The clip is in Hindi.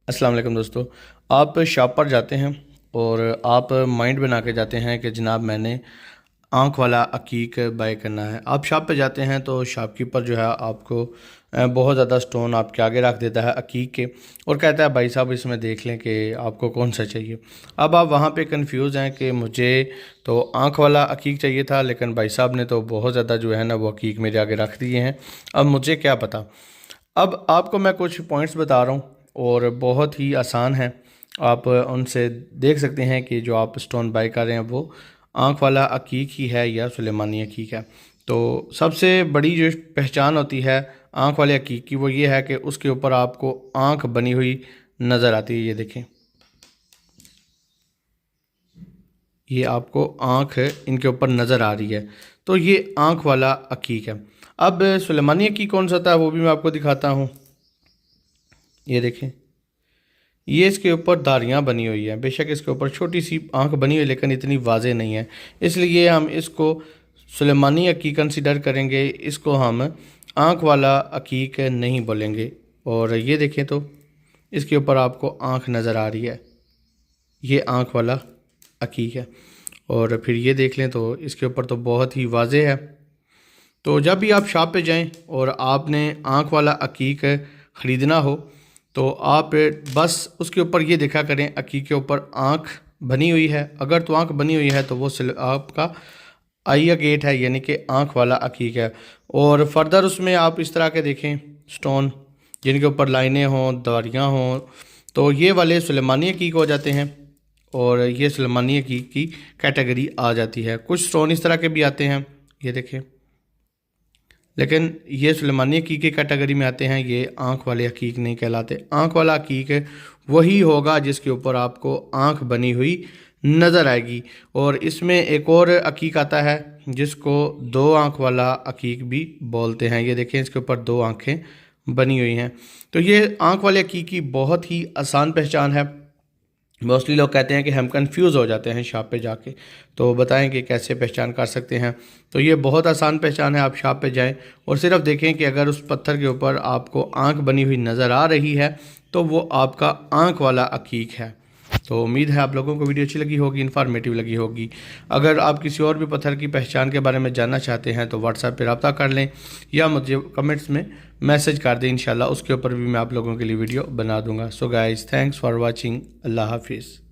अस्सलाम वालेकुम दोस्तों। आप शॉप पर जाते हैं और आप माइंड बना के जाते हैं कि जनाब मैंने आँख वाला अकीक बाय करना है। आप शॉप पे जाते हैं तो शॉपकीपर जो है आपको बहुत ज़्यादा स्टोन आपके आगे रख देता है अकीक के और कहता है भाई साहब इसमें देख लें कि आपको कौन सा चाहिए। अब आप वहाँ पे कंफ्यूज हैं कि मुझे तो आँख वाला अकीक चाहिए था, लेकिन भाई साहब ने तो बहुत ज़्यादा जो है ना वो अकीक मेरे आगे रख दिए हैं। अब मुझे क्या पता। अब आपको मैं कुछ पॉइंट्स बता रहा हूँ और बहुत ही आसान है। आप उनसे देख सकते हैं कि जो आप स्टोन बाय कर रहे हैं वो आँख वाला अकीक ही है या सुलेमानी अकीक है। तो सबसे बड़ी जो पहचान होती है आँख वाले अकीक की वो ये है कि उसके ऊपर आपको आँख बनी हुई नज़र आती है। ये देखें, ये आपको आँख इनके ऊपर नज़र आ रही है, तो ये आँख वाला अकीक है। अब सुलेमानी अकीक कौन सा था वो भी मैं आपको दिखाता हूँ। ये देखें, ये इसके ऊपर धारियाँ बनी हुई है। बेशक इसके ऊपर छोटी सी आंख बनी हुई है लेकिन इतनी वाज़े नहीं है, इसलिए हम इसको सुलेमानी अकीक कंसिडर करेंगे। इसको हम आंख वाला अकीक नहीं बोलेंगे। और ये देखें तो इसके ऊपर आपको आंख नज़र आ रही है, ये आंख वाला अकीक है। और फिर ये देख लें तो इसके ऊपर तो बहुत ही वाज़े है। तो जब भी आप शॉप पे जाएं और आपने आँख वाला अकीक ख़रीदना हो तो आप बस उसके ऊपर ये देखा करें अकीक के ऊपर आँख बनी हुई है। अगर तो आँख बनी हुई है तो वो आपका आइया गेट है, यानी कि आँख वाला अकीक है। और फर्दर उसमें आप इस तरह के देखें स्टोन जिनके ऊपर लाइनें हों, धारियाँ हों, तो ये वाले सुलेमानी अकीक हो जाते हैं और ये सुलेमानी अकीक की कैटेगरी आ जाती है। कुछ स्टोन इस तरह के भी आते हैं, ये देखें, लेकिन ये सुलेमानी हकीक की कैटेगरी में आते हैं। ये आँख वाले हकीक नहीं कहलाते। आँख वाला हकीक वही होगा जिसके ऊपर आपको आँख बनी हुई नज़र आएगी। और इसमें एक और हकीक आता है जिसको दो आँख वाला हकीक भी बोलते हैं। ये देखें, इसके ऊपर दो आँखें बनी हुई हैं। तो ये आँख वाले हकीक की बहुत ही आसान पहचान है। मोस्टली लोग कहते हैं कि हम कंफ्यूज हो जाते हैं शॉप पे जाके, तो बताएं कि कैसे पहचान कर सकते हैं। तो ये बहुत आसान पहचान है। आप शॉप पे जाएं और सिर्फ देखें कि अगर उस पत्थर के ऊपर आपको आंख बनी हुई नज़र आ रही है तो वो आपका आंख वाला अकीक है। तो उम्मीद है आप लोगों को वीडियो अच्छी लगी होगी, इन्फॉर्मेटिव लगी होगी। अगर आप किसी और भी पत्थर की पहचान के बारे में जानना चाहते हैं तो व्हाट्सएप पर रब्ता कर लें या मुझे कमेंट्स में मैसेज कर दें। इंशाल्लाह उसके ऊपर भी मैं आप लोगों के लिए वीडियो बना दूंगा। So guys, thanks for watching. अल्लाह हाफिज़।